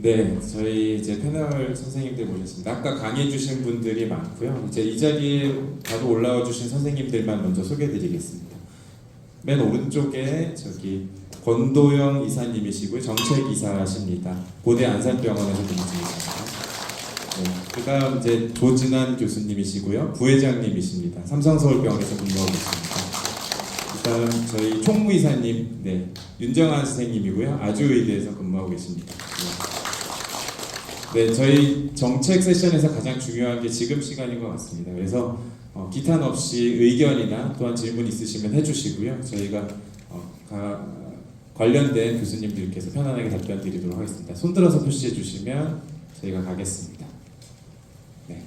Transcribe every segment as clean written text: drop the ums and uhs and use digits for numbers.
네, 저희 이제 패널 선생님들 모셨습니다. 아까 강의해주신 분들이 많고요. 이제 이 자리에 바로 올라와 주신 선생님들만 먼저 소개해드리겠습니다. 맨 오른쪽에 저기 권도영 이사님이시고요. 정책이사십니다. 고대 안산병원에서 근무 중이십니다. 네, 그다음 이제 조진환 교수님이시고요. 부회장님이십니다. 삼성서울병원에서 근무하고 있습니다. 그다음 저희 총무이사님, 네, 윤정한 선생님이고요. 아주의대에서 근무하고 계십니다. 네, 저희 정책 세션에서 가장 중요한 게 지금 시간인 것 같습니다. 그래서 기탄 없이 의견이나 또한 질문 있으시면 해주시고요. 저희가 관련된 교수님들께서 편안하게 답변 드리도록 하겠습니다. 손들어서 표시해 주시면 저희가 가겠습니다. 네.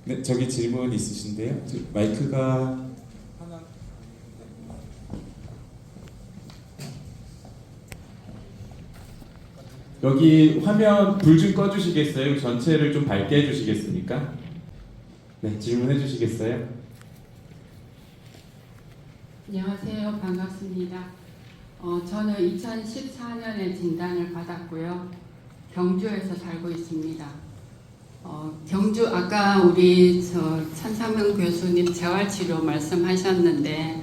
네, 저기 질문 있으신데요. 마이크가 하나. 여기 화면 불 좀 꺼주시겠어요? 전체를 좀 밝게 해주시겠습니까? 네, 질문해 주시겠어요? 안녕하세요. 반갑습니다. 저는 2014년에 진단을 받았고요. 경주에서 살고 있습니다. 경주 아까 우리 천상명 교수님 재활치료 말씀하셨는데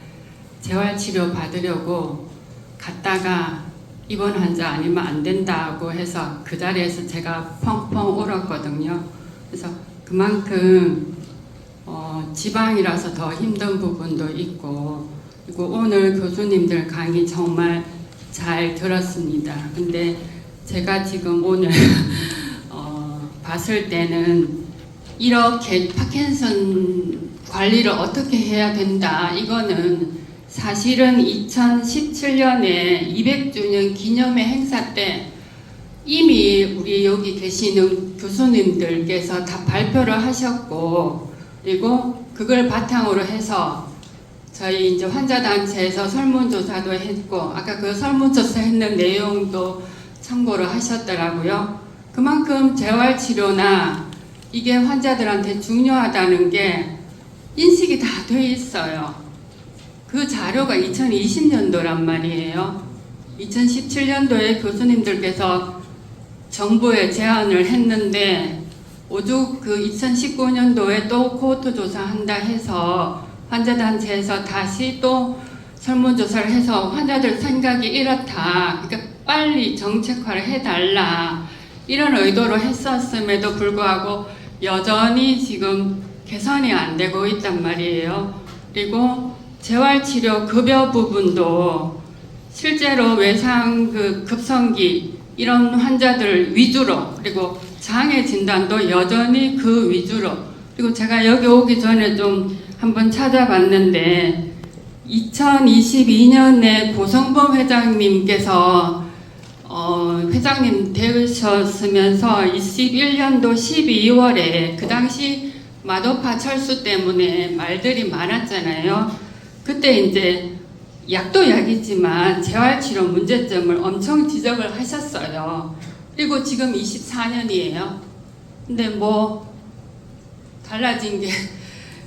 재활치료 받으려고 갔다가 입원 환자 아니면 안 된다고 해서 그 자리에서 제가 펑펑 울었거든요. 그래서 그만큼 지방이라서 더 힘든 부분도 있고, 그리고 오늘 교수님들 강의 정말 잘 들었습니다. 근데 제가 지금 오늘 봤을 때는 이렇게 파킨슨 관리를 어떻게 해야 된다, 이거는 사실은 2017년에 200주년 기념회 행사 때 이미 우리 여기 계시는 교수님들께서 다 발표를 하셨고, 그리고 그걸 바탕으로 해서 저희 이제 환자단체에서 설문조사도 했고, 아까 그 설문조사 했는 내용도 참고를 하셨더라고요. 그만큼 재활치료나 이게 환자들한테 중요하다는 게 인식이 다 돼 있어요. 그 자료가 2020년도란 말이에요. 2017년도에 교수님들께서 정부에 제안을 했는데 오죽 그 2019년도에 또 코호트 조사한다 해서 환자단체에서 다시 또 설문조사를 해서 환자들 생각이 이렇다, 그러니까 빨리 정책화를 해달라, 이런 의도로 했었음에도 불구하고 여전히 지금 개선이 안 되고 있단 말이에요. 그리고 재활치료 급여 부분도 실제로 외상 급성기 이런 환자들 위주로, 그리고 장애 진단도 여전히 그 위주로, 그리고 제가 여기 오기 전에 좀 한번 찾아봤는데 2022년에 고성범 회장님께서 회장님 되셨으면서 21년도 12월에 그 당시 마도파 철수 때문에 말들이 많았잖아요. 그때 이제 약도 약이지만 재활치료 문제점을 엄청 지적을 하셨어요. 그리고 지금 24년이에요. 근데 뭐 달라진 게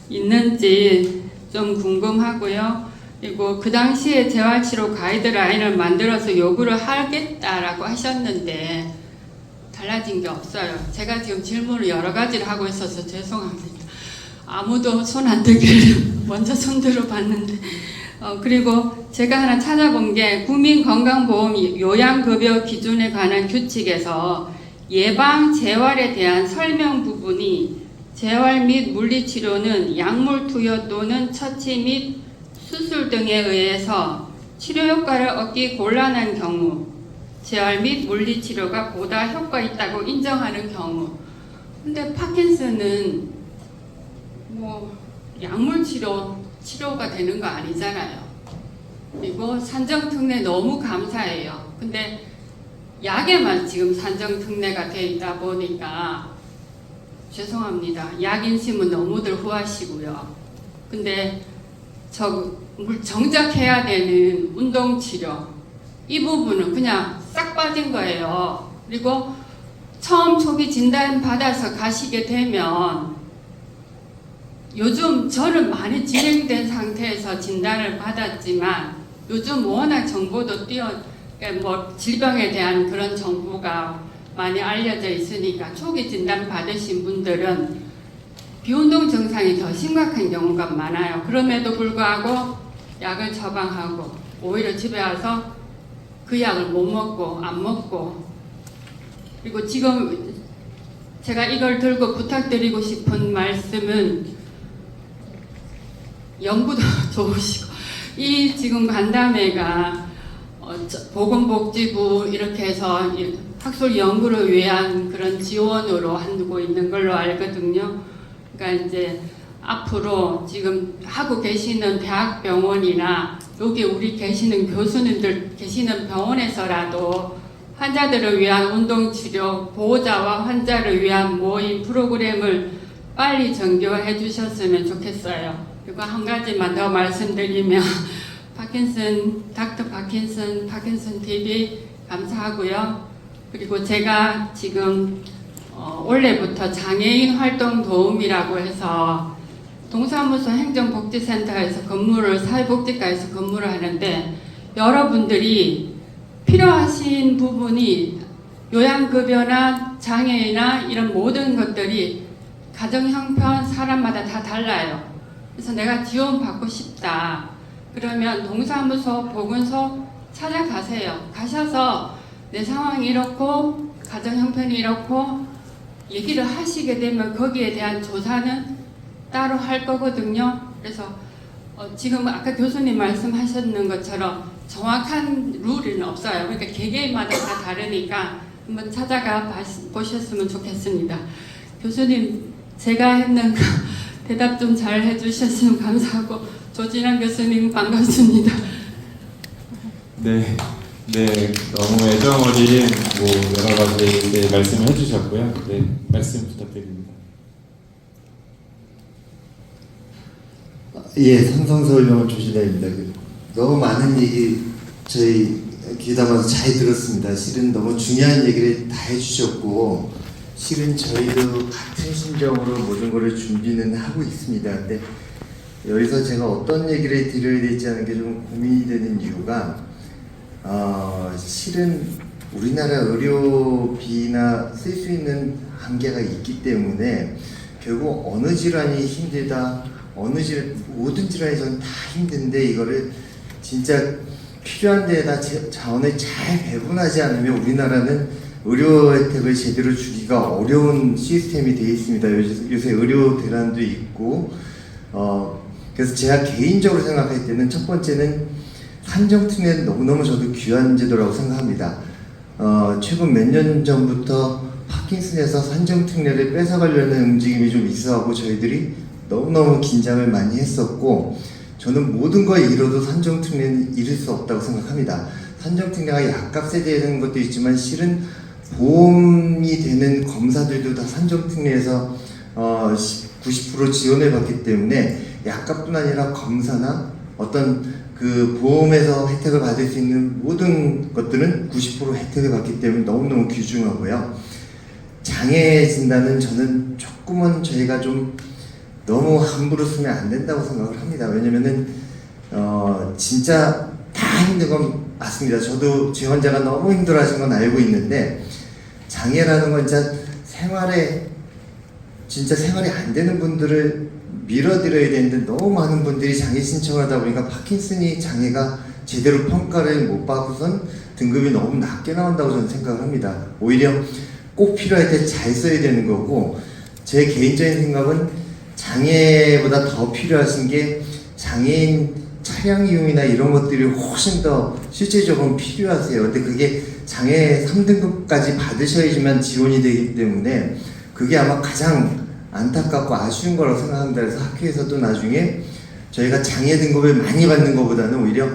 있는지 좀 궁금하고요. 그리고 그 당시에 재활치료 가이드라인을 만들어서 요구를 하겠다라고 하셨는데 달라진 게 없어요. 제가 지금 질문을 여러 가지를 하고 있어서 죄송합니다. 아무도 손 안 들기를 먼저 손 들어봤는데, 그리고 제가 하나 찾아본 게 국민건강보험 요양급여 기준에 관한 규칙에서 예방 재활에 대한 설명 부분이 재활 및 물리치료는 약물 투여 또는 처치 및 수술 등에 의해서 치료 효과를 얻기 곤란한 경우, 재활 및 물리치료가 보다 효과 있다고 인정하는 경우. 근데 파킨슨은 뭐 약물 치료가 되는 거 아니잖아요. 그리고 산정특례 너무 감사해요. 근데 약에만 지금 산정특례가 돼 있다 보니까 죄송합니다. 약인심은 너무들 후하시고요. 근데 정작 해야 되는 운동치료, 이 부분은 그냥 싹 빠진 거예요. 그리고 처음 초기 진단 받아서 가시게 되면 요즘 저는 많이 진행된 상태에서 진단을 받았지만 요즘 워낙 정보도 뭐 질병에 대한 그런 정보가 많이 알려져 있으니까 초기 진단 받으신 분들은 비운동 증상이 더 심각한 경우가 많아요. 그럼에도 불구하고 약을 처방하고 오히려 집에 와서 그 약을 못 먹고 안 먹고, 그리고 지금 제가 이걸 들고 부탁드리고 싶은 말씀은 연구도 좋으시고 이 지금 간담회가 보건복지부 이렇게 해서 학술 연구를 위한 그런 지원으로 하고 있는 걸로 알거든요. 그러니까 이제 앞으로 지금 하고 계시는 대학병원이나 여기 우리 계시는 교수님들 계시는 병원에서라도 환자들을 위한 운동치료, 보호자와 환자를 위한 모임 프로그램을 빨리 정교해 주셨으면 좋겠어요. 그리고 한 가지만 더 말씀드리면 닥터 파킨슨 TV 감사하고요. 그리고 제가 지금 올해부터 장애인 활동 도움이라고 해서 동사무소 행정복지센터에서 사회복지과에서 근무를 하는데, 여러분들이 필요하신 부분이 요양급여나 장애나 이런 모든 것들이 가정 형편 사람마다 다 달라요. 그래서 내가 지원받고 싶다. 그러면 동사무소, 보건소 찾아가세요. 가셔서 내 상황이 이렇고 가정 형편이 이렇고 얘기를 하시게 되면 거기에 대한 조사는 따로 할 거거든요. 그래서 지금 아까 교수님 말씀하셨는 것처럼 정확한 룰은 없어요. 그러니까 개개인마다 다 다르니까 한번 찾아가 보셨으면 좋겠습니다. 교수님, 제가 했는 거 대답 좀 잘 해주셨으면 감사하고, 조진환 교수님 반갑습니다. 네, 너무 애정 어린 여러 가지 말씀을 해주셨고요. 네, 말씀 부탁드립니다. 예, 삼성서울병원 조진아입니다. 너무 많은 얘기 저희 귀 담아서 잘 들었습니다. 실은 너무 중요한 얘기를 다 해주셨고, 실은 저희도 같은 심정으로 모든 것을 준비는 하고 있습니다. 근데 여기서 제가 어떤 얘기를 드려야 될지 하는 게 좀 고민이 되는 이유가, 실은 우리나라 의료비나 쓸 수 있는 한계가 있기 때문에 결국 어느 질환이 힘들다, 모든 질환이 전 다 힘든데 이거를 진짜 필요한 데에다 자원을 잘 배분하지 않으면 우리나라는 의료 혜택을 제대로 주기가 어려운 시스템이 되어 있습니다. 요새 의료 대란도 있고, 그래서 제가 개인적으로 생각할 때는 첫 번째는 산정특례는 너무너무 저도 귀한 제도라고 생각합니다. 최근 몇 년 전부터 파킨슨에서 산정특례를 뺏어가려는 움직임이 좀 있어하고 저희들이 너무너무 긴장을 많이 했었고, 저는 모든 걸 잃어도 산정특례는 잃을 수 없다고 생각합니다. 산정특례가 약값에 대한 것도 있지만 실은 보험이 되는 검사들도 다 산정특례에서 90% 지원을 받기 때문에 약값뿐 아니라 검사나 어떤 그 보험에서 혜택을 받을 수 있는 모든 것들은 90% 혜택을 받기 때문에 너무너무 귀중하고요. 장애 진단은 저는 조금은 저희가 좀 너무 함부로 쓰면 안 된다고 생각을 합니다. 왜냐면은 진짜 다 힘든 건 맞습니다. 저도 제 환자가 너무 힘들어하신 건 알고 있는데, 장애라는 건 진짜 생활이 안 되는 분들을 밀어드려야 되는데 너무 많은 분들이 장애 신청을 하다 보니까 파킨슨이 장애가 제대로 평가를 못 받고선 등급이 너무 낮게 나온다고 저는 생각을 합니다. 오히려 꼭 필요할 때 잘 써야 되는 거고, 제 개인적인 생각은 장애보다 더 필요하신 게 장애인 차량 이용이나 이런 것들이 훨씬 더 실질적으로 필요하세요. 근데 그게 장애 3등급까지 받으셔야지만 지원이 되기 때문에 그게 아마 가장 안타깝고 아쉬운 거라고 생각합니다. 그래서 학회에서도 나중에 저희가 장애 등급을 많이 받는 것보다는 오히려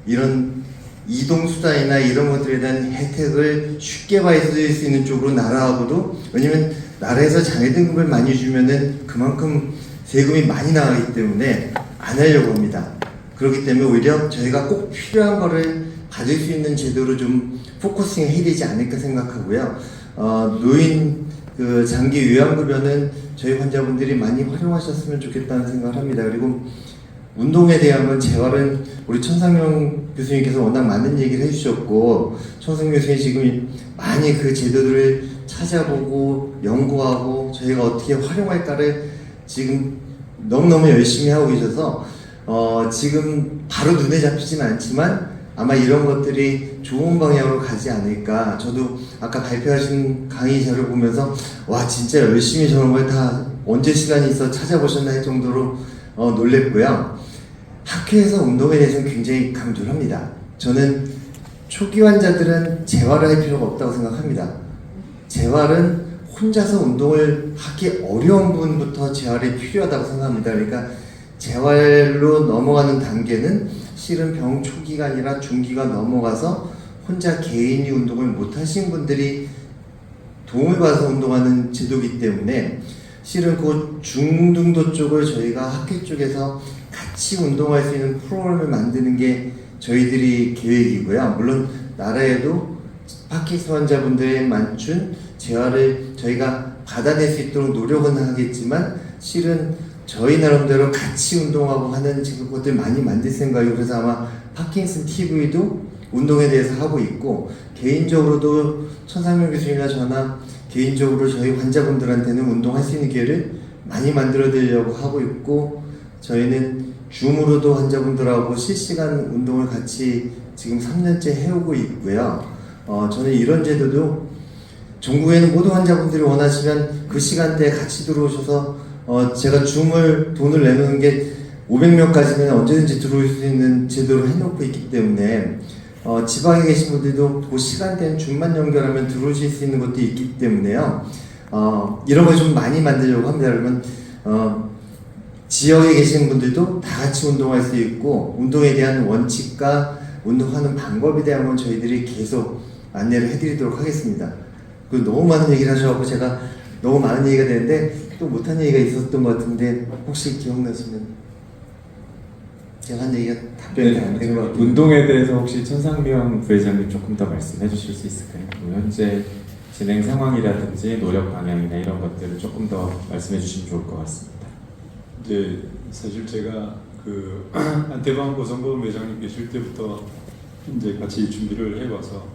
이런 이동수단이나 이런 것들에 대한 혜택을 쉽게 받을 수 있는 쪽으로 나라하고도, 왜냐면 나라에서 장애 등급을 많이 주면은 그만큼 세금이 많이 나가기 때문에 안 하려고 합니다. 그렇기 때문에 오히려 저희가 꼭 필요한 거를 받을 수 있는 제도로 좀 포커싱 해야 되지 않을까 생각하고요. 노인 그 장기 요양급여는 저희 환자분들이 많이 활용하셨으면 좋겠다는 생각을 합니다. 그리고 운동에 대한 건 재활은 우리 천상명 교수님께서 워낙 많은 얘기를 해주셨고, 천상명 교수님 지금 많이 그 제도들을 찾아보고 연구하고 저희가 어떻게 활용할까를 지금 너무너무 열심히 하고 계셔서 지금 바로 눈에 잡히진 않지만 아마 이런 것들이 좋은 방향으로 가지 않을까. 저도 아까 발표하신 강의 자료 보면서 와 진짜 열심히 저런 걸 다 언제 시간이 있어 찾아보셨나 할 정도로 놀랬고요. 학회에서 운동에 대해서는 굉장히 강조를 합니다. 저는 초기 환자들은 재활을 할 필요가 없다고 생각합니다. 재활은 혼자서 운동을 하기 어려운 분부터 재활이 필요하다고 생각합니다. 그러니까 재활로 넘어가는 단계는 실은 병 초기가 아니라 중기가 넘어가서 혼자 개인이 운동을 못 하신 분들이 도움을 받아서 운동하는 제도이기 때문에 실은 그 중등도 쪽을 저희가 학회 쪽에서 같이 운동할 수 있는 프로그램을 만드는 게 저희들이 계획이고요. 물론 나라에도 파킨슨 환자분들에 맞춘 재활을 저희가 받아낼 수 있도록 노력은 하겠지만 실은 저희 나름대로 같이 운동하고 하는 지금 것들 많이 만들 생각이고, 그래서 아마 파킨슨 TV도 운동에 대해서 하고 있고, 개인적으로도 천상명 교수님이나 저나 개인적으로 저희 환자분들한테는 운동할 수 있는 기회를 많이 만들어 드리려고 하고 있고, 저희는 줌으로도 환자분들하고 실시간 운동을 같이 지금 3년째 해오고 있고요. 저는 이런 제도도 전국에는 모든 환자분들이 원하시면 그 시간대에 같이 들어오셔서 제가 줌을 돈을 내놓는 게 500명까지는 언제든지 들어올 수 있는 제도로 해놓고 있기 때문에 지방에 계신 분들도 그 시간대는 줌만 연결하면 들어오실 수 있는 것도 있기 때문에요. 이런 걸 좀 많이 만들려고 합니다. 그러면 지역에 계신 분들도 다 같이 운동할 수 있고, 운동에 대한 원칙과 운동하는 방법에 대한 건 저희들이 계속 안내를 해드리도록 하겠습니다. 너무 많은 얘기를 하셔서 제가 너무 많은 얘기가 되는데 또 못한 얘기가 있었던 것 같은데 혹시 기억나시면 제가 한 얘기가 답변이 안 된 것 같아요. 운동에 대해서 혹시 천상명 부회장님 조금 더 말씀해 주실 수 있을까요? 뭐 현재 진행 상황이라든지 노력 방향이나 이런 것들을 조금 더 말씀해 주시면 좋을 것 같습니다. 이제 사실 제가 그 안태방 고성범 회장님 계실 때부터 이제 같이 준비를 해와서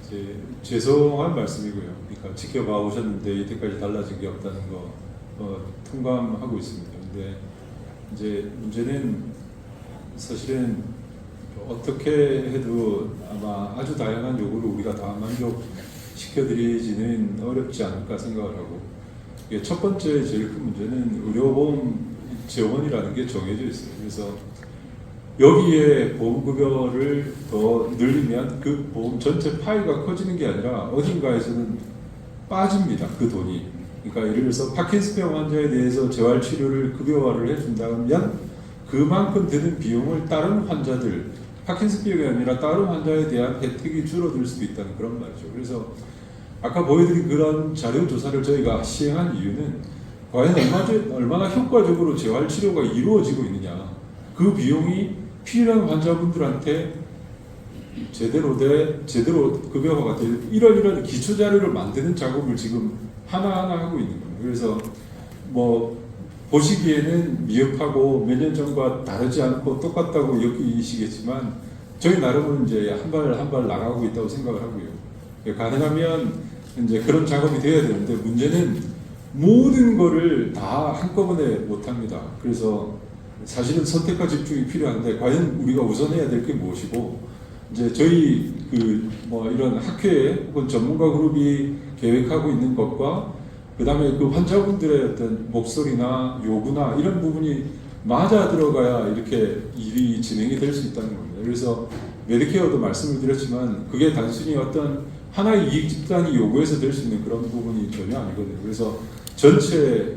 이제 죄송한 말씀이고요. 그러니까 지켜봐 오셨는데 이때까지 달라진 게 없다는 거 통감하고 있습니다. 근데 이제 문제는 사실은 어떻게 해도 아마 아주 다양한 요구를 우리가 다 만족시켜드리지는 어렵지 않을까 생각을 하고, 이게 첫 번째 제일 큰 문제는 의료보험 재원이라는 게 정해져 있어요. 그래서 여기에 보험급여를 더 늘리면 그 보험 전체 파이가 커지는 게 아니라 어딘가에서는 빠집니다. 그 돈이. 그러니까 예를 들어서 파킨슨병 환자에 대해서 재활치료를 급여화를 해준다면 그만큼 드는 비용을 다른 환자들, 파킨슨병이 아니라 다른 환자에 대한 혜택이 줄어들 수도 있다는 그런 말이죠. 그래서 아까 보여드린 그런 자료 조사를 저희가 시행한 이유는 과연 얼마나 효과적으로 재활치료가 이루어지고 있느냐, 그 비용이 필요한 환자분들한테 제대로 급여화가 될 이런 기초 자료를 만드는 작업을 지금 하나하나 하고 있는 겁니다. 그래서 뭐 보시기에는 미흡하고 몇 년 전과 다르지 않고 똑같다고 여기시겠지만 저희 나름은 이제 한 발 나가고 있다고 생각을 하고요. 가능하면 이제 그런 작업이 돼야 되는데 문제는 모든 거를 다 한꺼번에 못 합니다. 그래서 사실은 선택과 집중이 필요한데 과연 우리가 우선해야 될 게 무엇이고, 이제 저희 뭐 이런 학회 혹은 전문가 그룹이 계획하고 있는 것과 그다음에 그 환자분들의 어떤 목소리나 요구나 이런 부분이 맞아 들어가야 이렇게 일이 진행이 될 수 있다는 겁니다. 그래서 메디케어도 말씀을 드렸지만 그게 단순히 어떤 하나의 이익 집단이 요구해서 될 수 있는 그런 부분이 전혀 아니거든요. 그래서 전체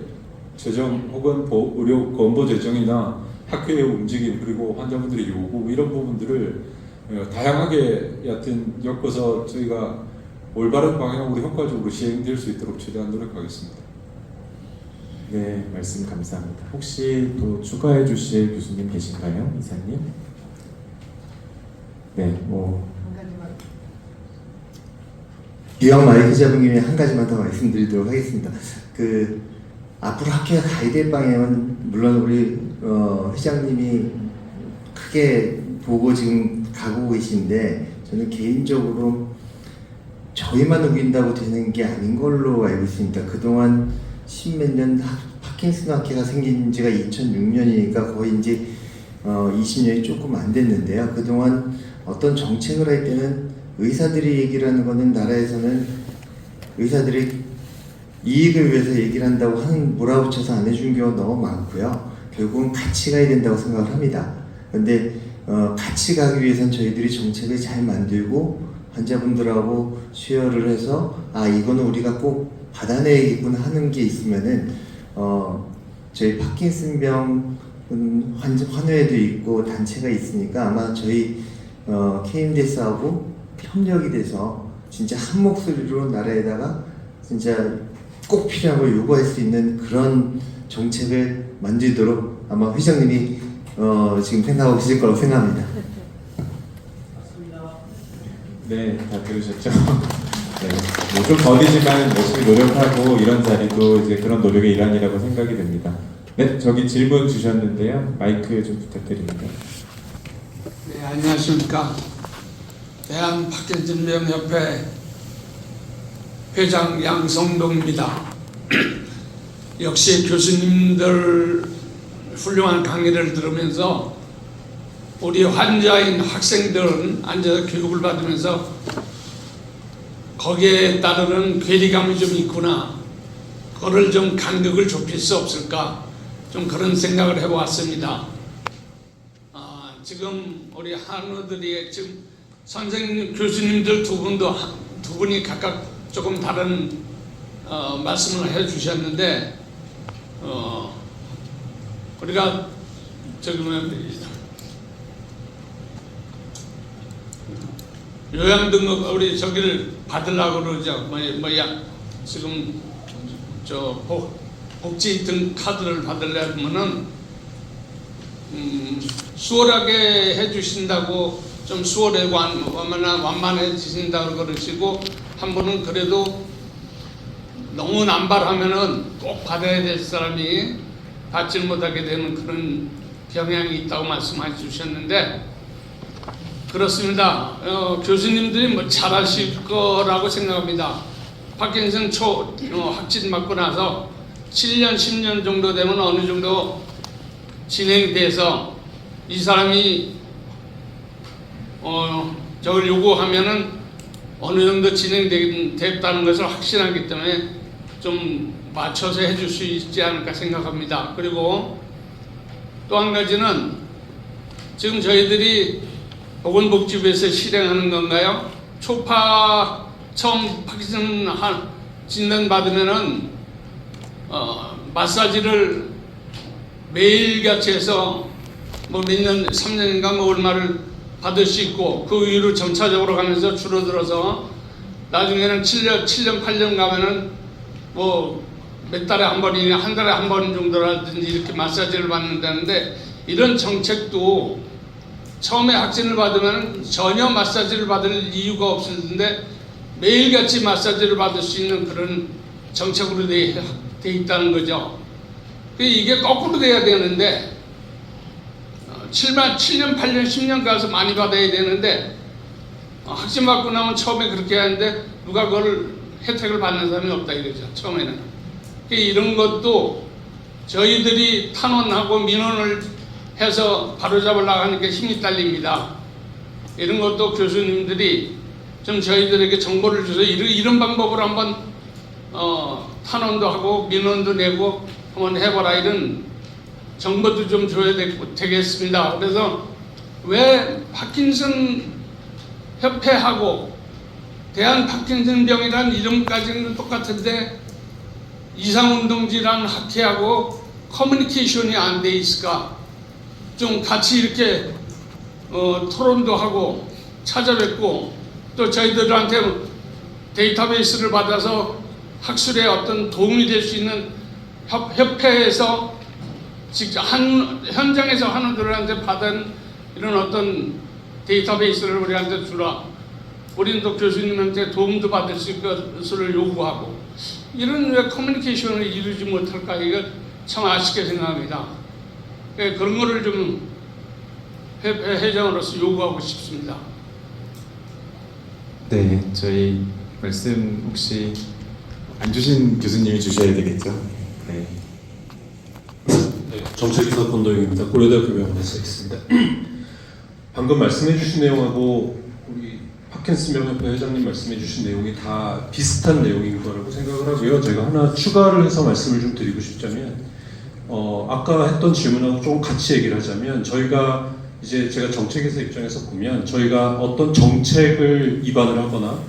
재정 혹은 의료 건보 재정이나 학회의 움직임 그리고 환자분들의 요구 이런 부분들을 다양하게 여하튼 엮어서 저희가 올바른 방향으로 효과적으로 시행될 수 있도록 최대한 노력하겠습니다. 네, 말씀 감사합니다. 혹시 또 추가해 주실 교수님 계신가요, 이사님? 네, 뭐 이왕 마이크 잡은 김에 한 가지만 더 말씀드리도록 하겠습니다. 앞으로 학회가 가야 될 방향은 물론 우리 회장님이 크게 보고 지금 가고 계신데, 저는 개인적으로 저희만 우긴다고 되는 게 아닌 걸로 알고 있습니다. 그동안 십몇 년 파킨슨 학회가 생긴 지가 2006년이니까 거의 이제 20년이 조금 안 됐는데요. 그동안 어떤 정책을 할 때는 의사들이 얘기를 하는 거는, 나라에서는 의사들이 이익을 위해서 얘기를 한다고 몰아붙여서 안 해준 경우가 너무 많고요. 결국은 같이 가야 된다고 생각을 합니다. 그런데 같이 가기 위해선 저희들이 정책을 잘 만들고 환자분들하고 수혈을 해서 이거는 우리가 꼭 받아내야겠구나 하는 게 있으면은 저희 파킨슨병 환회도 있고 단체가 있으니까 아마 저희 KMDS하고 협력이 돼서 진짜 한 목소리로 나라에다가 진짜 꼭 필요한 걸 요구할 수 있는 그런 정책을 만들도록 아마 회장님이 지금 생각하고 계실 거라고 생각합니다. 네, 다 들으셨죠? 네, 좀 더디지만 열심히 노력하고 이런 자리도 이제 그런 노력의 일환이라고 생각이 됩니다. 네, 저기 질문 주셨는데요. 마이크 좀 부탁드립니다. 네, 안녕하십니까. 대한 파킨슨병협회 회장 양성동입니다. 역시 교수님들 훌륭한 강의를 들으면서 우리 환자인 학생들은 앉아서 교육을 받으면서 거기에 따르는 괴리감이 좀 있구나, 그거를 좀 간격을 좁힐 수 없을까, 좀 그런 생각을 해보았습니다. 지금 우리 한우들이 지금 선생님, 교수님들 두 분이 각각 조금 다른 말씀을 해주셨는데, 우리가 요양등급 우리 저기를 받으려고 그러죠. 지금 복지 등 카드를 받으려면은 수월하게 해주신다고, 좀 수월하고 완만해지신다고 그러시고, 한 분은 그래도 너무 남발하면은 꼭 받아야 될 사람이 받지 못하게 되는 그런 경향이 있다고 말씀해 주셨는데, 그렇습니다. 교수님들이 뭐 잘하실 거라고 생각합니다. 파킨슨 확진 맞고 나서 7년, 10년 정도 되면 어느 정도 진행돼서 이 사람이 저걸 요구하면은 어느 정도 진행됐다는 것을 확신하기 때문에 좀 맞춰서 해줄 수 있지 않을까 생각합니다. 그리고 또 한 가지는 지금 저희들이 보건복지부에서 실행하는 건가요? 초파 처음 파킨슨 진단 받으면은 마사지를 매일같이 해서 뭐 몇 년, 3년인가 뭐 얼마를 받을 수 있고, 그 이후로 점차적으로 가면서 줄어들어서 나중에는 7년, 8년 가면은 뭐 몇 달에 한 번이나 한 달에 한 번 정도라든지 이렇게 마사지를 받는다는데, 이런 정책도 처음에 확진을 받으면 전혀 마사지를 받을 이유가 없었는데 매일같이 마사지를 받을 수 있는 그런 정책으로 돼 있다는 거죠. 이게 거꾸로 돼야 되는데 7년, 8년, 10년 가서 많이 받아야 되는데 확진 받고 나면 처음에 그렇게 하는데 누가 그걸 혜택을 받는 사람이 없다 이거죠. 처음에는. 이런 것도 저희들이 탄원하고 민원을 해서 바로잡으려고 하니까 힘이 딸립니다. 이런 것도 교수님들이 좀 저희들에게 정보를 줘서 이런 방법으로 한번 탄원도 하고 민원도 내고 한번 해봐라, 이런 정보도 좀 줘야 되겠습니다. 그래서 왜 파킨슨 협회하고 대한 파킨슨병이라는 이름까지는 똑같은데 이상운동질환 학회하고 커뮤니케이션이 안 돼 있을까? 좀 같이 이렇게 토론도 하고 찾아뵙고, 또 저희들한테 데이터베이스를 받아서 학술에 어떤 도움이 될 수 있는 협회에서 직접 현장에서 한우들한테 받은 이런 어떤 데이터베이스를 우리한테 주라. 우리도 교수님한테 도움도 받을 수 있을 것을 요구하고 이런 왜 커뮤니케이션을 이루지 못할까 이거 참 아쉽게 생각합니다. 예, 그런 거를 좀 회장으로서 요구하고 싶습니다. 네, 저희 말씀 혹시 안 주신 교수님이 주셔야 되겠죠? 네. 네, 정책기사 권도영입니다. 고려대학교 병원에서 있습니다. 방금 말씀해주신 내용하고 우리 파킨슨 병협회 회장님 말씀해주신 내용이 다 비슷한 내용인 거라고 생각을 하고요. 제가 하나 추가를 해서 말씀을 좀 드리고 싶자면, 아까 했던 질문하고 좀 같이 얘기를 하자면, 저희가 이제 제가 정책회사 입장에서 보면 저희가 어떤 정책을 입안을 하거나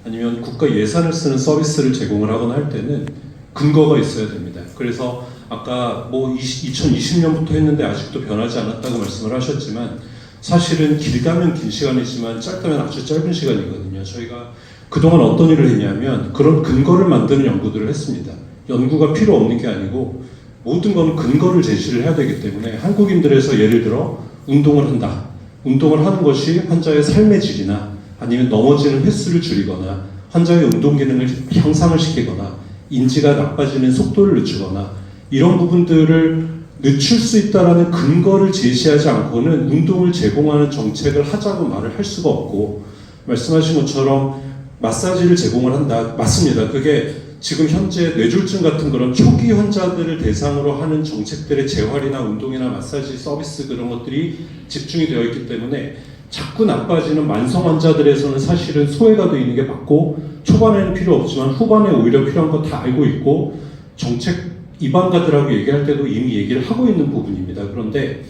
아니면 국가 예산을 쓰는 서비스를 제공을 하거나 할 때는 근거가 있어야 됩니다. 그래서 아까 뭐 2020년부터 했는데 아직도 변하지 않았다고 말씀을 하셨지만 사실은 길 가면 긴 시간이지만 짧다면 아주 짧은 시간이거든요. 저희가 그동안 어떤 일을 했냐면 그런 근거를 만드는 연구들을 했습니다. 연구가 필요 없는 게 아니고 모든 건 근거를 제시를 해야 되기 때문에 한국인들에서 예를 들어 운동을 한다. 운동을 하는 것이 환자의 삶의 질이나 아니면 넘어지는 횟수를 줄이거나 환자의 운동 기능을 향상을 시키거나 인지가 나빠지는 속도를 늦추거나 이런 부분들을 늦출 수 있다라는 근거를 제시하지 않고는 운동을 제공하는 정책을 하자고 말을 할 수가 없고, 말씀하신 것처럼 마사지를 제공을 한다. 맞습니다. 그게 지금 현재 뇌졸중 같은 그런 초기 환자들을 대상으로 하는 정책들의 재활이나 운동이나 마사지 서비스 그런 것들이 집중이 되어 있기 때문에 자꾸 나빠지는 만성 환자들에서는 사실은 소외가 되어 있는 게 맞고, 초반에는 필요 없지만 후반에 오히려 필요한 거 다 알고 있고 정책 입안가들하고 얘기할 때도 이미 얘기를 하고 있는 부분입니다. 그런데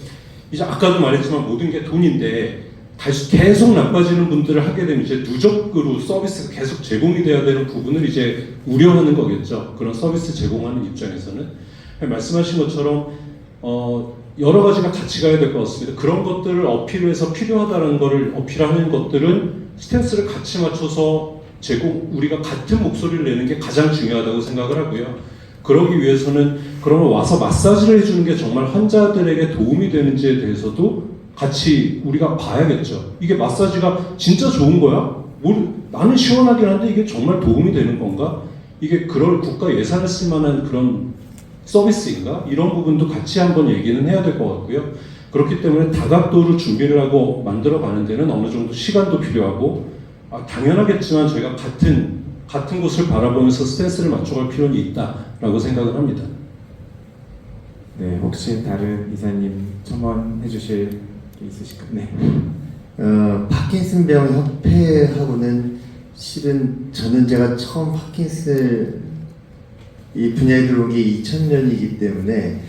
이제 아까도 말했지만 모든 게 돈인데 계속 나빠지는 분들을 하게 되면 이제 누적으로 서비스가 계속 제공이 돼야 되는 부분을 이제 우려하는 거겠죠. 그런 서비스 제공하는 입장에서는 말씀하신 것처럼 여러 가지가 같이 가야 될 것 같습니다. 그런 것들을 어필해서 필요하다는 것을 어필하는 것들은 스탠스를 같이 맞춰서 우리가 같은 목소리를 내는 게 가장 중요하다고 생각을 하고요. 그러기 위해서는 그러면 와서 마사지를 해주는 게 정말 환자들에게 도움이 되는지에 대해서도 같이 우리가 봐야겠죠. 이게 마사지가 진짜 좋은 거야? 나는 시원하긴 한데 이게 정말 도움이 되는 건가? 이게 그럴 국가 예산을 쓸 만한 그런 서비스인가? 이런 부분도 같이 한번 얘기는 해야 될 것 같고요. 그렇기 때문에 다각도로 준비를 하고 만들어 가는 데는 어느 정도 시간도 필요하고, 당연하겠지만 저희가 같은 곳을 바라보면서 스탠스를 맞춰갈 필요는 있다라고 생각을 합니다. 네, 혹시 다른 이사님 첨언해 주실 게 있으실까요? 네. 파킨슨 병 협회하고는 실은 저는 제가 처음 파킨슨 이 분야에 들어온 게 2000년이기 때문에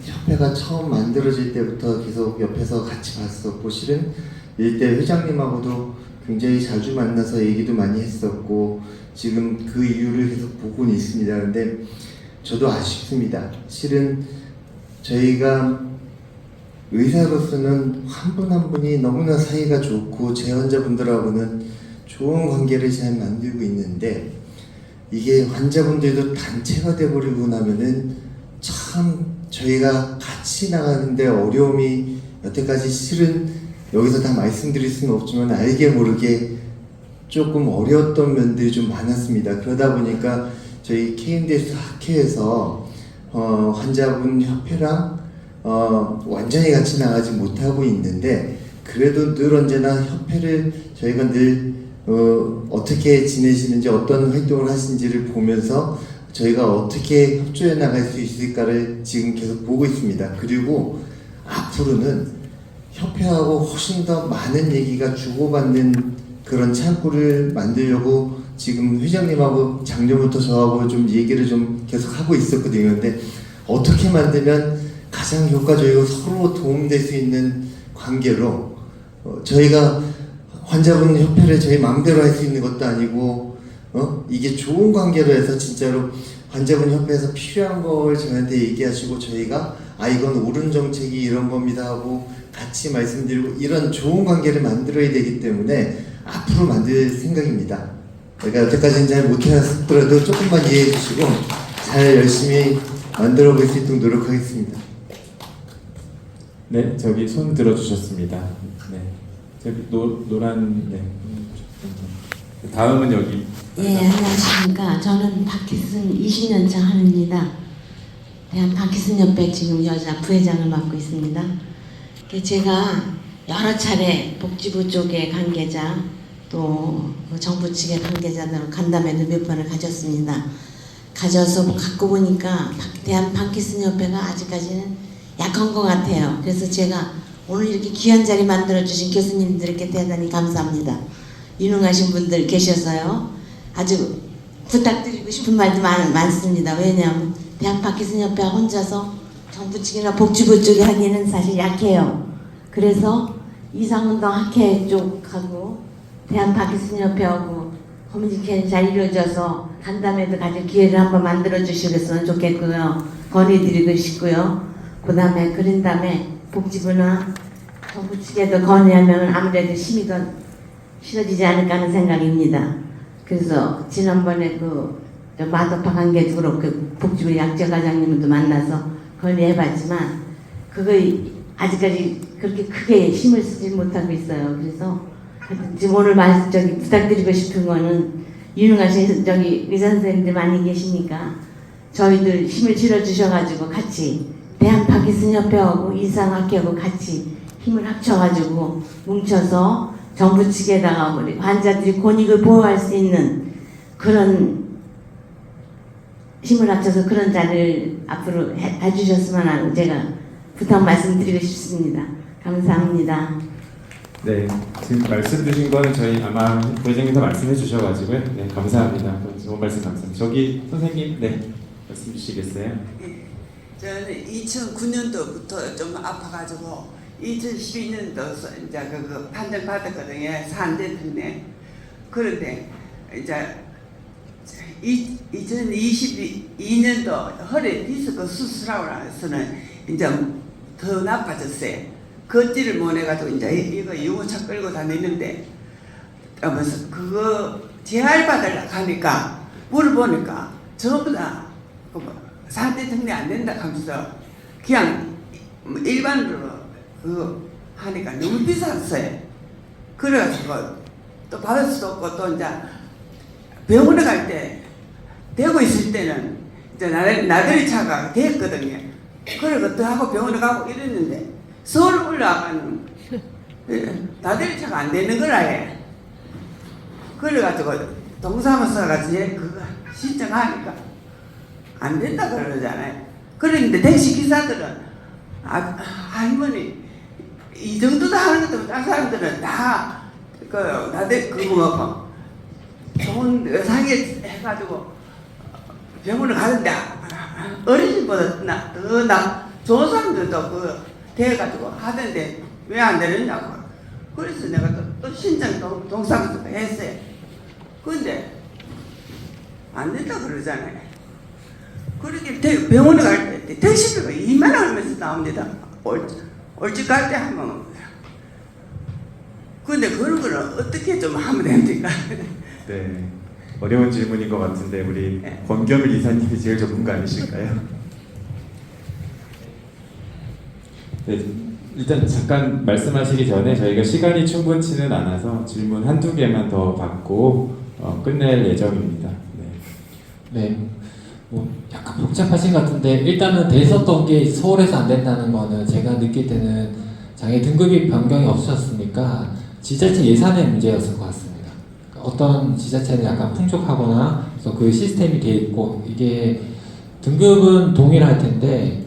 협회가 처음 만들어질 때부터 계속 옆에서 같이 봤었고, 실은 이때 회장님하고도 굉장히 자주 만나서 얘기도 많이 했었고 지금 그 이유를 계속 보고는 있습니다. 근데 저도 아쉽습니다. 실은 저희가 의사로서는 한 분 한 분이 너무나 사이가 좋고 제 환자분들하고는 좋은 관계를 잘 만들고 있는데, 이게 환자분들도 단체가 돼버리고 나면은 참 저희가 같이 나가는데 어려움이 여태까지 실은 여기서 다 말씀드릴 수는 없지만 알게 모르게 조금 어려웠던 면들이 좀 많았습니다. 그러다 보니까 저희 KMDS 학회에서 환자분 협회랑 완전히 같이 나가지 못하고 있는데, 그래도 늘 언제나 협회를 저희가 늘 어떻게 지내시는지 어떤 활동을 하시는지를 보면서 저희가 어떻게 협조해 나갈 수 있을까를 지금 계속 보고 있습니다. 그리고 앞으로는 협회하고 훨씬 더 많은 얘기가 주고받는 그런 창구를 만들려고 지금 회장님하고 작년부터 저하고 좀 얘기를 좀 계속 하고 있었거든요. 근데 어떻게 만들면 가장 효과적이고 서로 도움될 수 있는 관계로, 저희가 환자분 협회를 저희 마음대로 할 수 있는 것도 아니고 이게 좋은 관계로 해서 진짜로 환자분 협회에서 필요한 걸 저희한테 얘기하시고 저희가 이건 옳은 정책이 이런 겁니다 하고 같이 말씀드리고 이런 좋은 관계를 만들어야 되기 때문에 앞으로 만들 생각입니다. 제가 여태까지는 잘 못해왔더라도 조금만 이해해 주시고 잘 열심히 만들어 볼 수 있도록 노력하겠습니다. 네, 저기 손 들어주셨습니다. 네, 저기 노란 네. 다음은 여기. 예, 안녕하십니까. 저는 파키슨 20년차 한입니다. 대한 파키슨 협회 지금 여자 부회장을 맡고 있습니다. 제가 여러 차례 복지부 쪽의 관계자 또 정부 측의 관계자들 간담회도 몇 번을 가졌습니다. 가져서 갖고 보니까 대한 파키슨 협회가 아직까지는 약한 것 같아요. 그래서 제가 오늘 이렇게 귀한 자리 만들어 주신 교수님들께 대단히 감사합니다. 유능하신 분들 계셔서요. 아주 부탁드리고 싶은 말도 많습니다. 왜냐하면 대한 파키슨 협회 혼자서 정부 측이나 복지부 쪽에 하기에는 사실 약해요. 그래서 이상운동 학회 쪽하고 대한 파키슨 협회하고 커뮤니케이션 잘 이루어져서 간담회도 가질 기회를 한번 만들어 주시겠으면 좋겠고요. 건의드리고 싶고요. 그 다음에 그런 다음에 복지부나 정부 측에도 건의하면 아무래도 힘이 더 실어지지 않을까 하는 생각입니다. 그래서 지난번에 마더파 관계도 그렇고 복지부 약재 과장님도 만나서 건의해봤지만 그거 아직까지 그렇게 크게 힘을 쓰지 못하고 있어요. 그래서 지금 오늘 부탁드리고 싶은 거는 유능하신 의사 선생님들 많이 계시니까 저희들 힘을 실어 주셔가지고 같이 대한 파키슨 협회하고 이상학회하고 같이 힘을 합쳐가지고 뭉쳐서 정부 측에다가 우리 환자들이 권익을 보호할 수 있는 그런 힘을 합쳐서 그런 자리를 앞으로 해주셨으면 하는 제가 부탁 말씀드리고 싶습니다. 감사합니다. 네, 지금 말씀 주신 거는 저희 아마 부회장님도 말씀해 주셔가지고요. 네, 감사합니다. 좋은 말씀 감사합니다. 저기 선생님, 네, 말씀 주시겠어요? 저는 2009년도부터 좀 아파가지고 2012년도 이제 그 판정 받았거든요. 4대 특례. 그런데 이제 2022년도 허리 디스크 수술하고 나서는 이제 더 나빠졌어요. 걷지를 못해가지고 이제 이거 유모차 끌고 다니는데 그거 재활 받으려고 하니까 물어보니까 전부 다 4대 특례 안 된다 하면서 그냥 일반으로 그거 하니까 너무 비쌌어요. 그래가지고 또 받을 수도 없고 또 이제 병원에 갈 때 되고 있을 때는 이제 나들이 차가 됐거든요. 그래서 또 하고 병원에 가고 이랬는데 서울 올라가는 나들이 차가 안 되는 거라. 그래가지고 동사무소 가서 그거 신청하니까 안 된다 그러잖아요. 그런데 택시 기사들은 할머니 이 정도도 하는 것도 다른 사람들은 다 나들 그거 먹고 좋은 의사게 해가지고 병원을 가는데 어르신보다 더 좋은 사람들도 그 돼가지고 하던데 왜 안 되느냐고. 그래서 내가 또 신청 동사무소 했어요. 근데 안 된다 그러잖아요. 그렇게 병원에 갈 때 택시비가 2만 원 얼마씩 나옵니다. 올집 갈 때 하면. 근데 그런 거는 어떻게 좀 하면 됩니까? 네, 어려운 질문인 것 같은데 우리 권겸일 이사님이 제일 전문가 아니실까요? 네, 일단 잠깐 말씀하시기 전에 저희가 시간이 충분치는 않아서 질문 한두 개만 더 받고 끝낼 예정입니다. 네, 뭐 약간 복잡하신 것 같은데 일단은 됐었던 게 서울에서 안 된다는 거는 제가 느낄 때는 장애 등급이 변경이 없으셨으니까 지자체 예산의 문제였을 것 같습니다. 그러니까 어떤 지자체는 약간 풍족하거나 그래서 그 시스템이 돼 있고 이게 등급은 동일할 텐데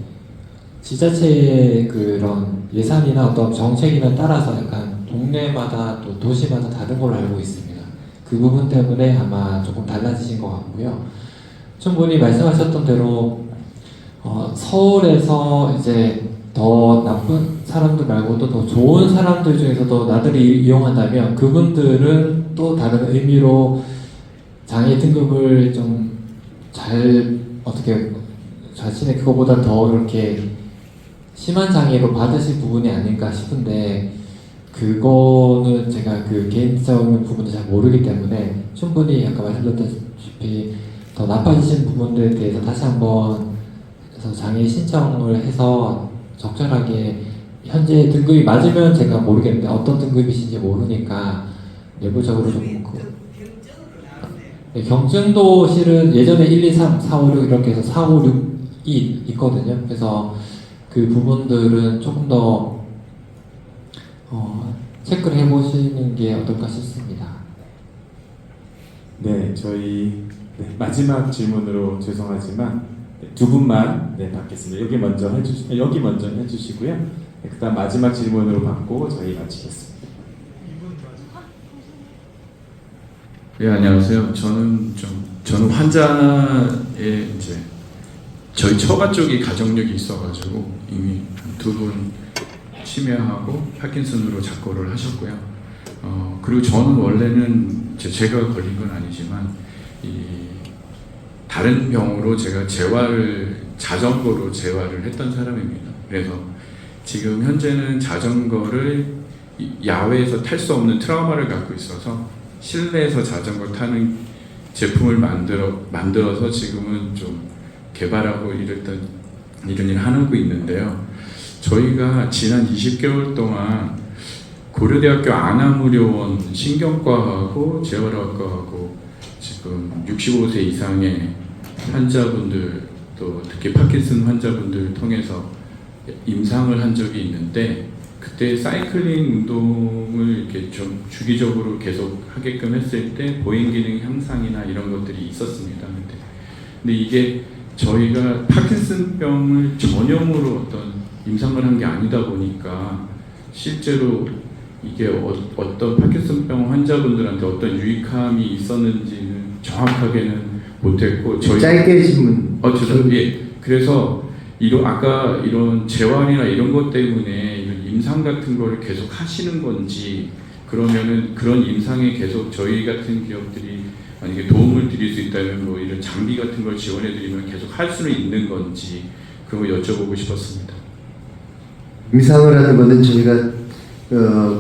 지자체의 그런 예산이나 어떤 정책이나 따라서 약간 동네마다 또 도시마다 다른 걸로 알고 있습니다. 그 부분 때문에 아마 조금 달라지신 것 같고요. 충분히 말씀하셨던 대로 서울에서 이제 더 나쁜 사람들 말고도 더 좋은 사람들 중에서도 나들이 이용한다면 그분들은 또 다른 의미로 장애 등급을 좀 잘 어떻게 자신의 그거보다 더 이렇게 심한 장애로 받으실 부분이 아닐까 싶은데 그거는 제가 그 개인적인 부분도 잘 모르기 때문에 충분히 아까 말씀드렸다시피 더 나빠지신 부분들에 대해서 다시 한번 장애 신청을 해서 적절하게 현재 등급이 맞으면 제가 모르겠는데 어떤 등급이신지 모르니까 내부적으로 좀 병적 네, 경증도 실은 예전에 1, 2, 3, 4, 5, 6 이렇게 해서 4, 5, 6이 있거든요. 그래서 그 부분들은 조금 더 체크를 해보시는 게 어떨까 싶습니다. 네, 저희 마지막 질문으로 죄송하지만 두 분만 받겠습니다. 여기 먼저 해주시고요. 그다음 마지막 질문으로 받고 저희 마치겠습니다. 네, 안녕하세요. 저는 환자의 이제 저희 처가 쪽이 가족력이 있어가지고 이미 두 분 치매하고 파킨슨으로 작고를 하셨고요. 그리고 저는 원래는 제가 걸린 건 아니지만 다른 병으로 제가 자전거로 재활을 했던 사람입니다. 그래서 지금 현재는 자전거를 야외에서 탈 수 없는 트라우마를 갖고 있어서 실내에서 자전거 타는 제품을 만들어서 지금은 좀 개발하고 이런 일을 하고 있는데요. 저희가 지난 20개월 동안 고려대학교 안암의료원 신경과하고 재활학과하고 지금 65세 이상의 환자분들 또 특히 파킨슨 환자분들 통해서 임상을 한 적이 있는데 그때 사이클링 운동을 이렇게 좀 주기적으로 계속 하게끔 했을 때 보행 기능 향상이나 이런 것들이 있었습니다. 근데 이게 저희가 파킨슨병을 전형으로 어떤 임상을 한 게 아니다 보니까 실제로 이게 어떤 파킨슨병 환자분들한테 어떤 유익함이 있었는지는 정확하게는 못했고 짧게 질문. 예. 그래서 아까 이런 재활이나 이런 것 때문에 이런 임상 같은 걸 계속 하시는 건지 그러면은 그런 임상에 계속 저희 같은 기업들이 만약에 도움을 드릴 수 있다면 뭐 이런 장비 같은 걸 지원해 드리면 계속 할 수는 있는 건지 그런 거 여쭤보고 싶었습니다. 임상을 하는 것은 저희가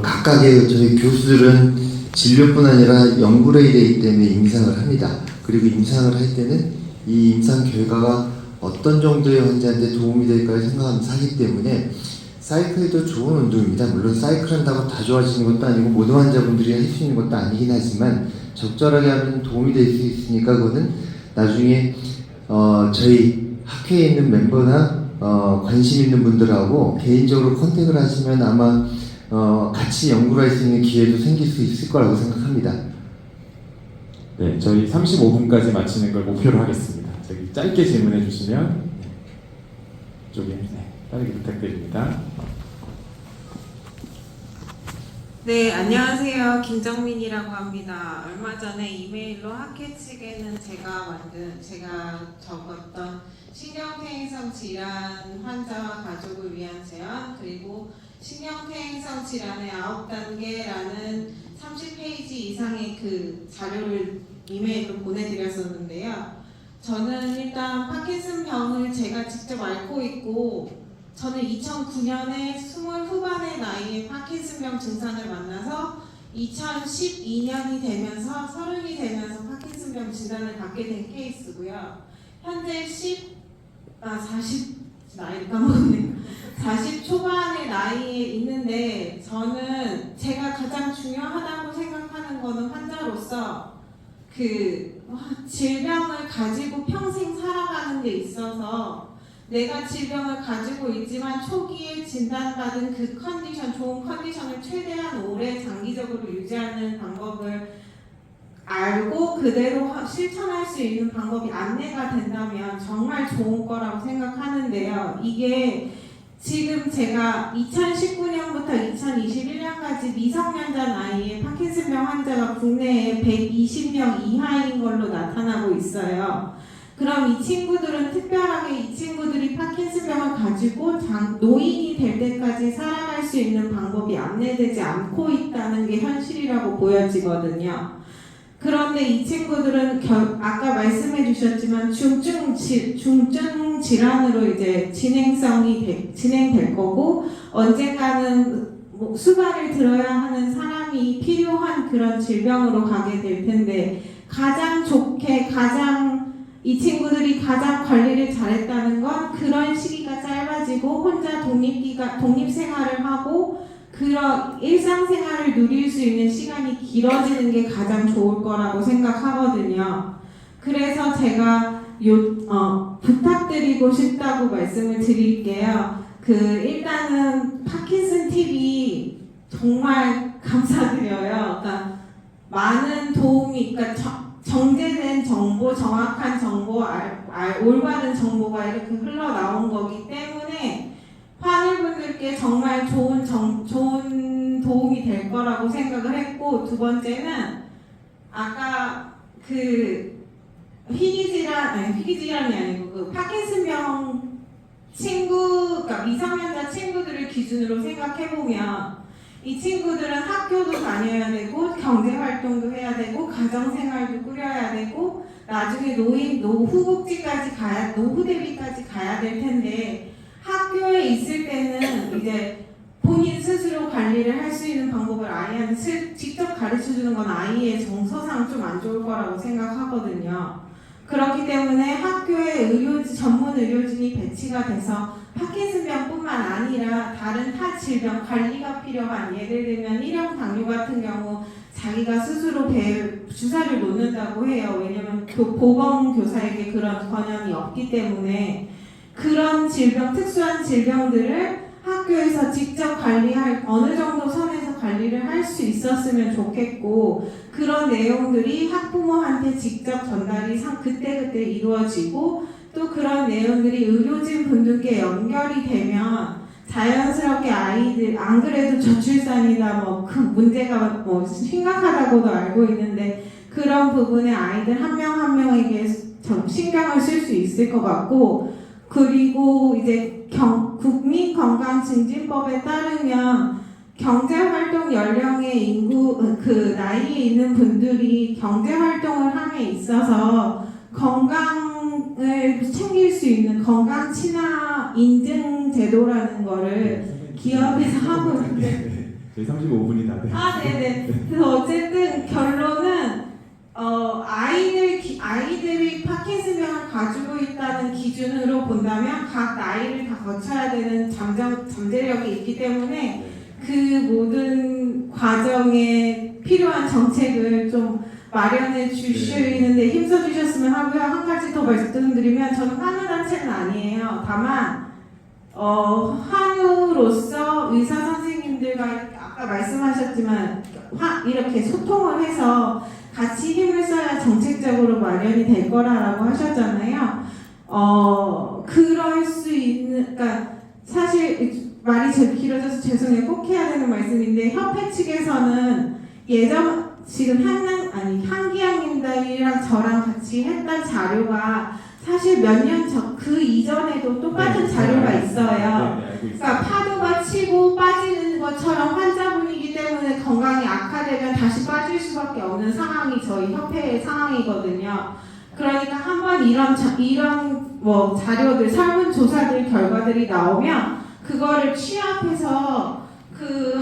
각각의 저희 교수들은 진료뿐 아니라 연구를 해야 되기 때문에 임상을 합니다. 그리고 임상을 할 때는 이 임상 결과가 어떤 정도의 환자한테 도움이 될까를 생각하면서 하기 때문에 사이클도 좋은 운동입니다. 물론 사이클 한다고 다 좋아지는 것도 아니고 모든 환자분들이 할 수 있는 것도 아니긴 하지만 적절하게 하면 도움이 될 수 있으니까 그거는 나중에 저희 학회에 있는 멤버나 관심 있는 분들하고 개인적으로 컨택을 하시면 아마 같이 연구를 할 수 있는 기회도 생길 수 있을 거라고 생각합니다. 네, 저희 35분까지 마치는 걸 목표로 하겠습니다. 저기 짧게 질문해 주시면 이쪽에 빠르게 부탁드립니다. 네, 안녕하세요. 김정민이라고 합니다. 얼마 전에 이메일로 학회 측에는 제가 적었던 신경퇴행성 질환 환자와 가족을 위한 제안, 그리고 신경퇴행성 질환의 9단계라는 30페이지 이상의 그 자료를 이메일로 보내드렸었는데요. 저는 일단 파킨슨 병을 제가 직접 앓고 있고, 저는 2009년에 20 후반의 나이에 파킨슨병 증상을 만나서 2012년이 되면서 30이 되면서 파킨슨병 진단을 받게 된 케이스고요. 현재 40 초반의 나이에 있는데, 저는 제가 가장 중요하다고 생각하는 거는 환자로서 질병을 가지고 평생 살아가는 데 있어서 내가 질병을 가지고 있지만 초기에 진단받은 그 컨디션, 좋은 컨디션을 최대한 오래 장기적으로 유지하는 방법을 알고 그대로 실천할 수 있는 방법이 안내가 된다면 정말 좋은 거라고 생각하는데요. 이게 지금 제가 2019년부터 2021년까지 미성년자 나이에 파킨슨병 환자가 국내에 120명 이하인 걸로 나타나고 있어요. 그럼 이 친구들은 특별하게 이 친구들이 파킨슨병을 가지고 노인이 될 때까지 살아갈 수 있는 방법이 안내되지 않고 있다는 게 현실이라고 보여지거든요. 그런데 이 친구들은 아까 말씀해 주셨지만 중증 질환으로 이제 진행될 거고, 언젠가는 수발을 들어야 하는 사람이 필요한 그런 질병으로 가게 될 텐데, 가장 좋게 이 친구들이 가장 관리를 잘했다는 건 그런 시기가 짧아지고 혼자 독립생활을 하고 그런 일상생활을 누릴 수 있는 시간이 길어지는 게 가장 좋을 거라고 생각하거든요. 그래서 제가 부탁드리고 싶다고 말씀을 드릴게요. 일단은 파킨슨 TV 정말 감사드려요. 그러니까 많은 도움이, 그러니까 정제된 정보, 정확한 정보, 올바른 정보가 이렇게 흘러나온 거기 때문에 환우분들께 정말 좋은 도움이 될 거라고 생각을 했고, 두 번째는 아까 희귀질환이 아니고 파킨슨병 그러니까 미성년자 친구들을 기준으로 생각해보면 이 친구들은 학교도 다녀야 되고 경제활동도 해야 되고 가정생활도 꾸려야 되고 나중에 노후복지까지 노후 대비까지 가야 될 텐데, 학교에 있을 때는 이제 본인 스스로 관리를 할 수 있는 방법을 아이한테 직접 가르쳐주는 건 아이의 정서상 좀 안 좋을 거라고 생각하거든요. 그렇기 때문에 학교에 전문 의료진이 배치가 돼서 파킨슨병뿐만 아니라 다른 타 질병 관리가 필요한, 예를 들면 1형 당뇨 같은 경우 자기가 스스로 배에 주사를 놓는다고 해요. 왜냐면 보건교사에게 그런 권한이 없기 때문에 그런 특수한 질병들을 학교에서 직접 관리할, 어느 정도 선에서 관리를 할 수 있었으면 좋겠고, 그런 내용들이 학부모한테 직접 전달이 그때그때 이루어지고, 또 그런 내용들이 의료진 분들께 연결이 되면 자연스럽게 아이들, 안 그래도 저출산이나 그 문제가 심각하다고도 알고 있는데, 그런 부분에 아이들 한 명 한 명에게 신경을 쓸 수 있을 것 같고, 그리고 이제 국민건강증진법에 따르면 경제활동 연령의 인구, 나이에 있는 분들이 경제활동을 함에 있어서 건강을 챙길 수 있는 건강 친화 인증 제도라는 거를 기업에서 하고 있는데. 저희 35분이 다 돼요. 네네. 그래서 어쨌든 결론은 아이들이 파킨슨병을 가지고 있다는 기준으로 본다면 각 나이를 다 거쳐야 되는 잠재력이 있기 때문에 그 모든 과정에 필요한 정책을 좀 마련해 주시는데 힘써 주셨으면 하고요. 한 가지 더 말씀드리면, 저는 환우단체는 아니에요. 다만 환우로서 의사 선생님들과 아까 말씀하셨지만 이렇게 소통을 해서 같이 힘을 써야 정책적으로 마련이 될 거라고 하셨잖아요. 그럴 수 있는, 그러니까 사실 말이 길어져서 죄송해요. 꼭 해야 되는 말씀인데, 협회 측에서는 지금 한기양님들이랑 저랑 같이 했던 자료가 사실 몇 년 전, 그 이전에도 똑같은 자료가 있어요. 그러니까 파도가 치고 빠지는 것처럼 환자분이기 때문에 건강이 악화되면 다시 빠질 수밖에 없는 상황이 저희 협회의 상황이거든요. 그러니까 한번 이런 자료들, 설문조사들 결과들이 나오면 그거를 취합해서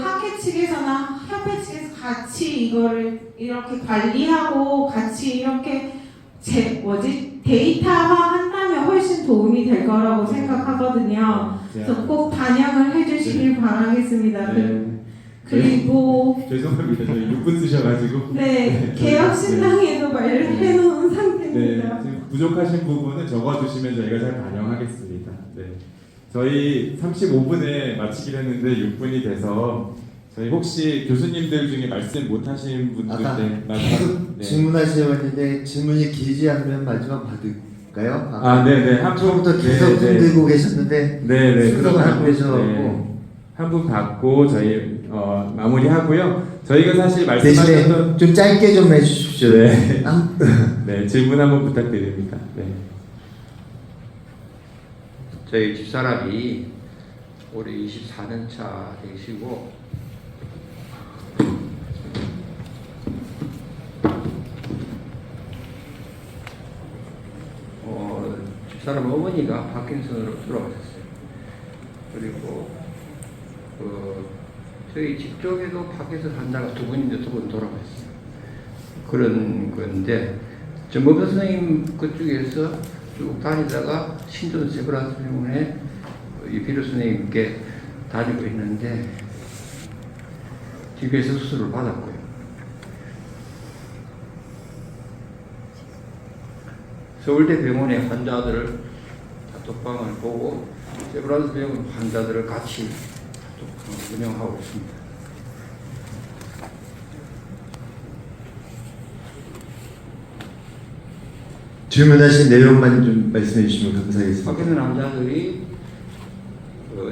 학회 측에서나 협회 측에서 같이 이거를 이렇게 관리하고 같이 이렇게 데이터화 한다면 훨씬 도움이 될 거라고 생각하거든요. 그래서 꼭 반영을 해주시길 바라겠습니다. 그리고 죄송합니다. 저희 6분 쓰셔가지고 개혁신당에도 말을 해놓은 상태입니다. 지금 부족하신 부분은 적어주시면 저희가 잘 반영하겠습니다. 저희 35분에 마치기로 했는데 6분이 돼서 저희 혹시 교수님들 중에 말씀 못하신 분들 질문하시려고 했는데 질문이 길지 않으면 마지막 받을까요? 네네. 처음부터 계속 들고 계셨는데 순서가 안 되셔가지고 한 분 받고 저희 마무리하고요. 저희가 사실 대신에 좀 짧게 좀 해주십시오. 네, 질문 한번 부탁드립니다. 저희 집사람이 올해 24년 차 되시고 집사람 어머니가 파킨슨으로 돌아가셨어요. 그리고 저희 집 쪽에도 파킨슨 환자가 두 분 돌아가셨어요. 그런 건데 정범 선생님 그쪽에서 쭉 다니다가 신존세브란스 병원에 이비루 선생님께 다니고 있는데 TB에서 수술을 받았고요. 서울대 병원의 환자들을 단톡방을 보고 세브란스 병원 환자들을 같이 단톡방을 운영하고 있습니다. 질문하신 내용만 좀 말씀해 주시면 감사하겠습니다. 박해선 환자들이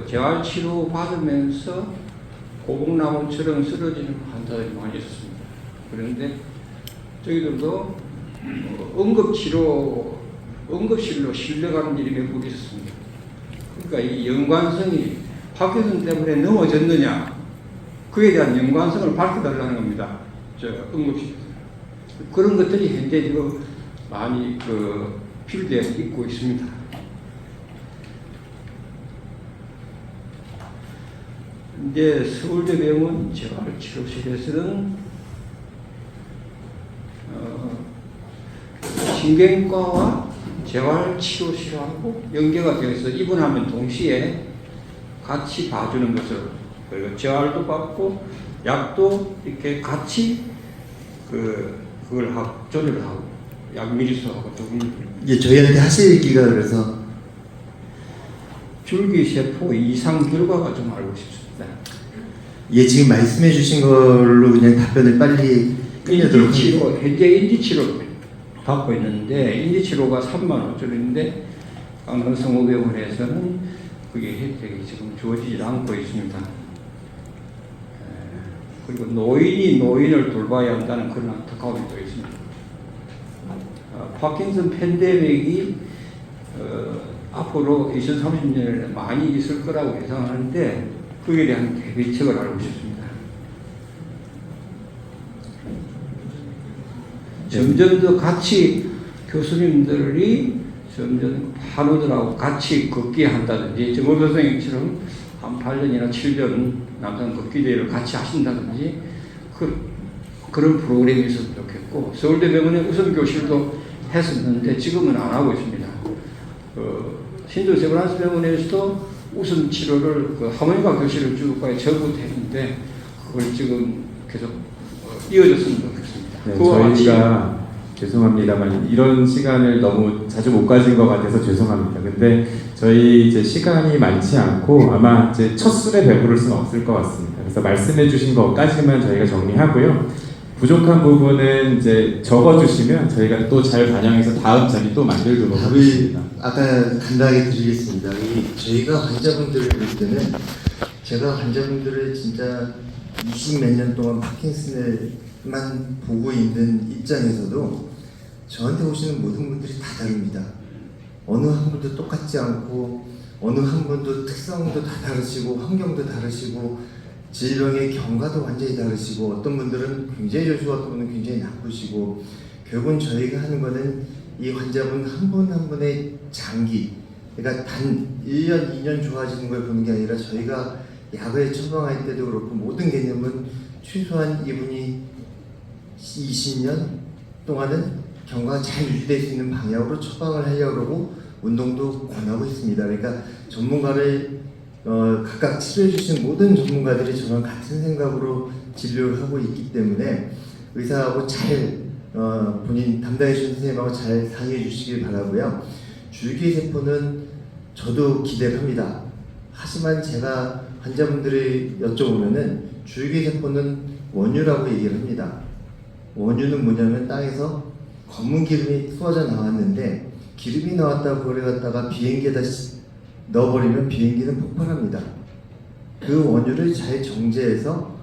재활치료 받으면서 고목나무처럼 쓰러지는 환자들이 많이 있었습니다. 그런데 저희들도 응급실로 실려가는 일이 몇 번 있었습니다. 그러니까 이 연관성이 박해선 때문에 넘어졌느냐, 그에 대한 연관성을 밝혀달라는 겁니다. 저 응급실. 그런 것들이 현재 지금 많이 필드에 있고 있습니다. 이제 서울대병원 재활치료실에서는 신경과와 재활치료실하고 연계가 되어서 입원하면 동시에 같이 봐주는 것을, 그리고 재활도 받고 약도 이렇게 같이 그걸 하고 조절을 하고 약 미리수하고 조금 저희한테 하실 얘기가 그래서 줄기세포 이상 결과가 좀 알고 싶습니다. 지금 말씀해 주신 걸로 그냥 답변을 빨리 끝내도록 하겠습니다. 현재 인지치료 받고 있는데 인지치료가 3만 5천원인데 강건성의병원에서는 그게 혜택이 지금 주어지지 않고 있습니다. 그리고 노인이 노인을 돌봐야 한다는 그런 안타까움이 또 있습니다. 파킨슨 팬데믹이 앞으로 2030년에 많이 있을 거라고 예상하는데 그에 대한 대비책을 알고 싶습니다. 점점 더 같이 교수님들이 점점 환우들하고 같이 걷기 한다든지 정호 선생님처럼 한 8년이나 7년 남산 걷기 대회를 같이 하신다든지 그런 프로그램이 있었으면 좋겠고 서울대병원에 우선 교실도 했었는데 지금은 안 하고 있습니다. 신도 세브란스 병원에서도 우선 치료를 하모니카 교실을 주고까지 전부했는데 그걸 지금 계속 이어졌으면 좋겠습니다. 네, 저희가 죄송합니다만 이런 시간을 너무 자주 못 가진 것 같아서 죄송합니다. 근데 저희 이제 시간이 많지 않고 아마 이제 첫 술에 배부를 수는 없을 것 같습니다. 그래서 말씀해주신 것까지만 저희가 정리하고요. 부족한 부분은 이제 적어주시면 저희가 또 잘 반영해서 다음 자리 또 만들도록 하겠습니다. 아까 간단하게 드리겠습니다. 저희가 환자분들을 볼 때는 제가 환자분들을 진짜 20몇 년 동안 파킨슨을만 보고 있는 입장에서도 저한테 오시는 모든 분들이 다 다릅니다. 어느 한 분도 똑같지 않고 어느 한 분도 특성도 다 다르시고 환경도 다르시고 질병의 경과도 완전히 다르시고 어떤 분들은 굉장히 좋으시고 어떤 분은 굉장히 나쁘시고 결국은 저희가 하는 거는 이 환자분 한 분 한 분의 장기 그러니까 단 1년, 2년 좋아지는 걸 보는 게 아니라 저희가 약을 처방할 때도 그렇고 모든 개념은 최소한 이분이 20년 동안은 경과가 잘 유지될 수 있는 방향으로 처방을 하려고 하고 운동도 권하고 있습니다. 그러니까 전문가를 각각 치료해 주신 모든 전문가들이 저랑 같은 생각으로 진료를 하고 있기 때문에 의사하고 잘 본인 담당해 주신 선생님하고 잘 상의해 주시길 바라고요. 줄기세포는 저도 기대를 합니다. 하지만 제가 환자분들이 여쭤보면은 줄기세포는 원유라고 얘기를 합니다. 원유는 뭐냐면 땅에서 검은 기름이 쏟아져 나왔는데 기름이 나왔다고 그걸 갖다가 비행기에다 넣어버리면 비행기는 폭발합니다. 그 원유를 잘 정제해서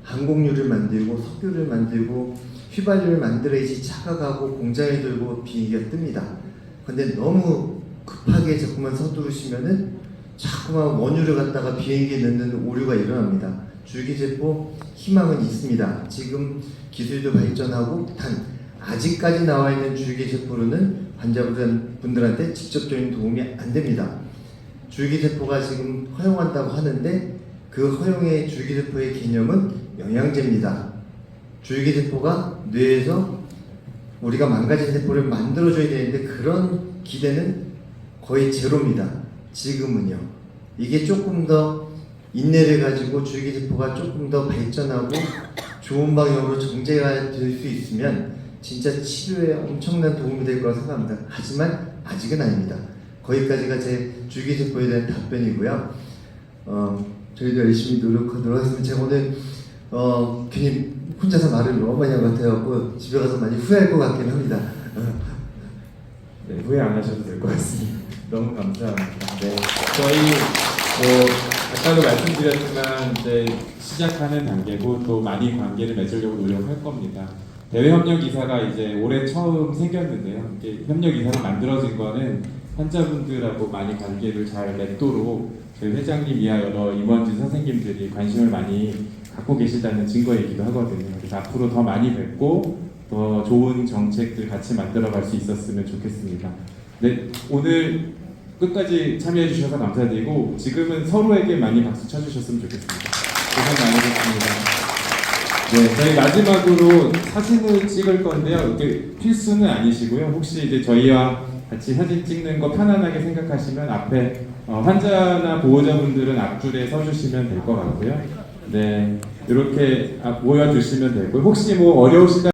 항공유를 만들고 석유를 만들고 휘발유를 만들어야지 차가 가고 공장에 들고 비행기가 뜹니다. 근데 너무 급하게 자꾸만 서두르시면은 자꾸만 원유를 갖다가 비행기에 넣는 오류가 일어납니다. 줄기세포 희망은 있습니다. 지금 기술도 발전하고 단 아직까지 나와 있는 줄기세포로는 환자분들한테 직접적인 도움이 안 됩니다. 줄기세포가 지금 허용한다고 하는데 그 허용의 줄기세포의 개념은 영양제입니다. 줄기세포가 뇌에서 우리가 망가진 세포를 만들어줘야 되는데 그런 기대는 거의 제로입니다. 지금은요. 이게 조금 더 인내를 가지고 줄기세포가 조금 더 발전하고 좋은 방향으로 정제가 될 수 있으면 진짜 치료에 엄청난 도움이 될 거라고 생각합니다. 하지만 아직은 아닙니다. 거기까지가 제 줄기세포에 대한 답변이고요. 저희도 열심히 노력하도록 하겠습니다. 제가 오늘 괜히 혼자서 말을 너무 많이 한 것 같아요. 집에 가서 많이 후회할 것 같긴 합니다. 네, 후회 안 하셔도 될 것 같습니다. 너무 감사합니다. 네, 저희 아까도 말씀드렸지만 이제 시작하는 단계고 또 많이 관계를 맺으려고 노력할 겁니다. 대외 협력 이사가 이제 올해 처음 생겼는데요. 이게 협력 이사가 만들어진 거는 환자분들하고 많이 관계를 잘 맺도록 저희 회장님 이하 여러 임원진 선생님들이 관심을 많이 갖고 계시다는 증거이기도 하거든요. 그래서 앞으로 더 많이 뵙고 더 좋은 정책들 같이 만들어갈 수 있었으면 좋겠습니다. 네, 오늘 끝까지 참여해 주셔서 감사드리고 지금은 서로에게 많이 박수 쳐주셨으면 좋겠습니다. 고생 많으셨습니다. 네, 저희 마지막으로 사진을 찍을 건데요. 이게 필수는 아니시고요. 혹시 이제 저희와 같이 사진 찍는 거 편안하게 생각하시면 앞에 환자나 보호자분들은 앞줄에 서주시면 될 것 같고요. 네, 이렇게 모여주시면 되고 혹시 뭐 어려우시다